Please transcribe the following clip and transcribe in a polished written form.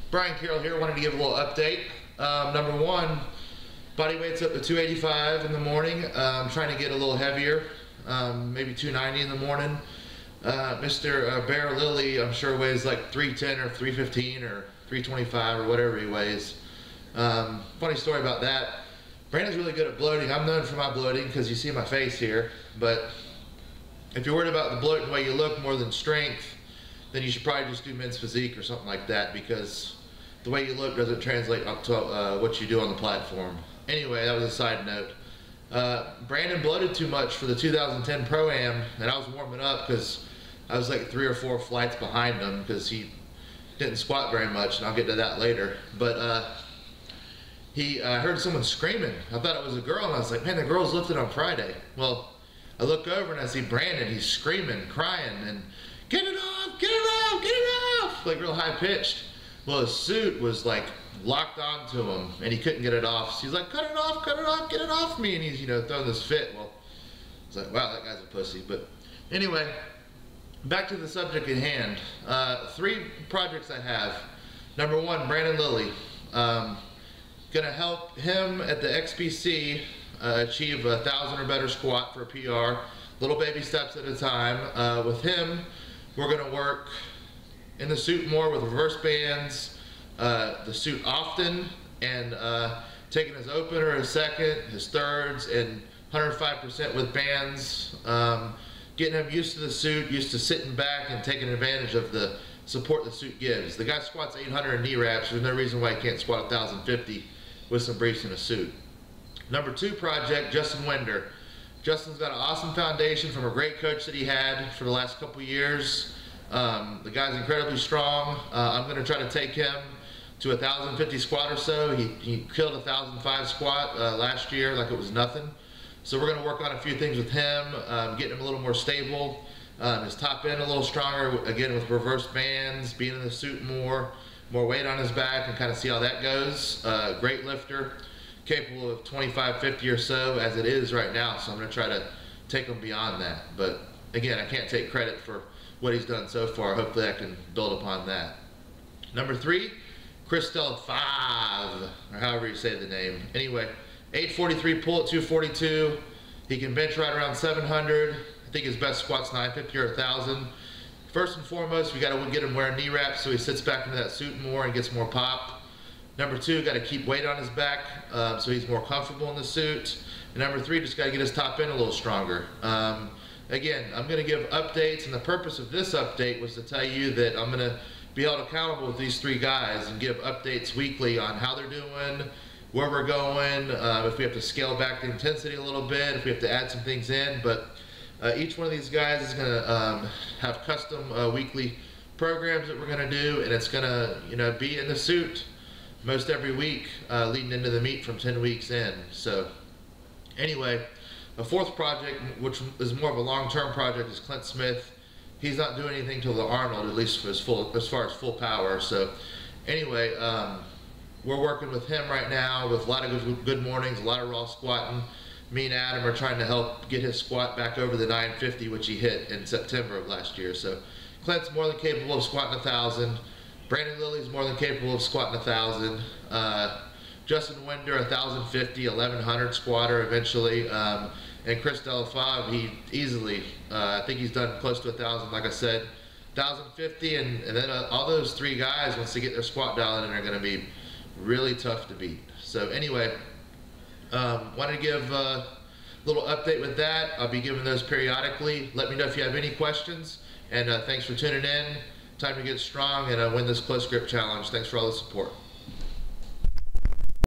Brian Carroll here. Wanted to give a little update. Number one, body weight's up to 285 in the morning. Trying to get a little heavier, maybe 290 in the morning. Mr. Bear Lilly, I'm sure weighs like 310 or 315 or 325 or whatever he weighs. Funny story about that. Brandon's really good at bloating. I'm known for my bloating because you see my face here. But if you're worried about the bloat and the way you look more than strength, then you should probably just do men's physique or something like that, because the way you look doesn't translate up to what you do on the platform. Anyway, that was a side note. Brandon bloated too much for the 2010 Pro-Am, and I was warming up because I was like 3 or 4 flights behind him because he didn't squat very much, and I'll get to that later. But I heard someone screaming. I thought it was a girl, and I was like, man, the girl's lifted on Friday. Well, I look over and I see Brandon. He's screaming, crying, and get it off, get it off, get it off, like real high pitched. Well, his suit was like locked onto him and he couldn't get it off. So he's like, cut it off, get it off me. And he's, throwing this fit. Well, I was like, wow, that guy's a pussy. But anyway, back to the subject at hand. 3 projects I have. Number one, Brandon Lilly. Gonna help him at the XBC achieve a 1,000 or better squat for a PR. Little baby steps at a time. With him, we're gonna work in the suit more with reverse bands, the suit often, and taking his opener, his second, his thirds, and 105% with bands. Getting him used to the suit, used to sitting back and taking advantage of the support the suit gives. The guy squats 800 in knee wraps. There's no reason why he can't squat 1,050 with some briefs and a suit. Number 2 project, Justin Wender. Justin's got an awesome foundation from a great coach that he had for the last couple years. The guy's incredibly strong. I'm going to try to take him to 1,050 squat or so. He killed 1,005 squat last year like it was nothing. So we're going to work on a few things with him, getting him a little more stable, his top end a little stronger, again with reverse bands, being in the suit more weight on his back, and kind of see how that goes. Great lifter, capable of 2550 or so as it is right now, so I'm going to try to take him beyond that. But again, I can't take credit for what he's done so far. Hopefully I can build upon that. Number 3, Krystal 5, or however you say the name. Anyway, 843 pull at 242. He can bench right around 700. I think his best squat's 950 or 1,000. First and foremost, we got to get him wearing knee wraps so he sits back into that suit more and gets more pop. Number 2, got to keep weight on his back so he's more comfortable in the suit. And number 3, just got to get his top end a little stronger. Again, I'm going to give updates, and the purpose of this update was to tell you that I'm going to be held accountable with these 3 guys and give updates weekly on how they're doing, where we're going, if we have to scale back the intensity a little bit, if we have to add some things in. But each one of these guys is going to have custom weekly programs that we're going to do, and it's going to be in the suit most every week leading into the meet from 10 weeks in. So anyway, a 4th project, which is more of a long-term project, is Clint Smith. He's not doing anything till the Arnold, at least for as far as full power. So anyway, we're working with him right now with a lot of good mornings, a lot of raw squatting. Me and Adam are trying to help get his squat back over the 950, which he hit in September of last year. So Clint's more than capable of squatting 1,000. Brandon Lilly's more than capable of squatting 1,000. Justin Wender, 1,050, 1,100 squatter eventually. And Krystal 5, he easily, I think he's done close to 1,000, like I said, 1,050, and then all those 3 guys, once they get their squat dialed in, are going to be really tough to beat. So anyway, wanted to give a little update with that. I'll be giving those periodically. Let me know if you have any questions, and thanks for tuning in. Time to get strong and win this close grip challenge. Thanks for all the support.